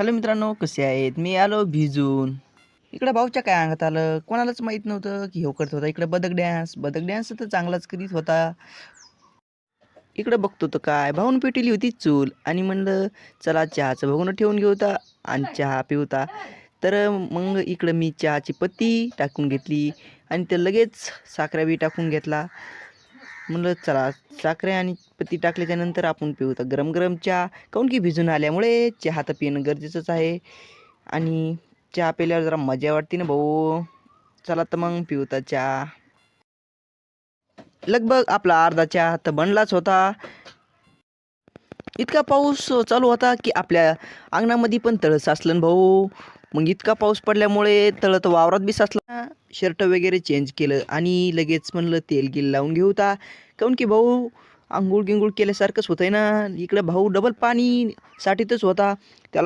Hello मित्रांनो, कसे आहेत? मी आलो भिजून. इकडे भाऊच्या काय अंगात आलं, कोणालाच माहीत नव्हतं की ह्यो करत होता इकडे बदक डॅन्स तर चांगलाच करीत होता. इकडे बघतो तर काय भाऊन पेटवली होती चूल आणि म्हणलं चला चहाचं बघून ठेवून घेऊ होता आणि चहा पिऊता. तर मग इकडं मी चहाची पत्ती टाकून घेतली आणि ते लगेच साखर बी टाकून घेतला. म्हणलं चला साखर आणि पत्ती टाकल्याच्या नंतर आपण पिऊ तर गरम गरम चहा, काऊन की भिजून आल्यामुळे चहा तर पिणं गरजेचंच आहे. आणि चहा प्यायल्यावर जरा मजा वाटते ना भाऊ. चला तर मग पिऊ तर चहा. लगभग आपला अर्धा चहा तर बनलाच होता. इतका पाऊस चालू होता की आपल्या अंगणामध्ये पण तळ साचलं ना भाऊ. मग इतका पाऊस पडल्यामुळे तळ तर वावरात बी साचला. शर्ट वगैरे चेंज केलं आणि लगेच म्हणलं तेल गिल लावून घेऊ ता, काऊन की भाऊ आंघोळ गिंघोळ केल्यासारखंच होतंय ना. इकडे भाऊ डबल पाणी साठीतच होता. त्याला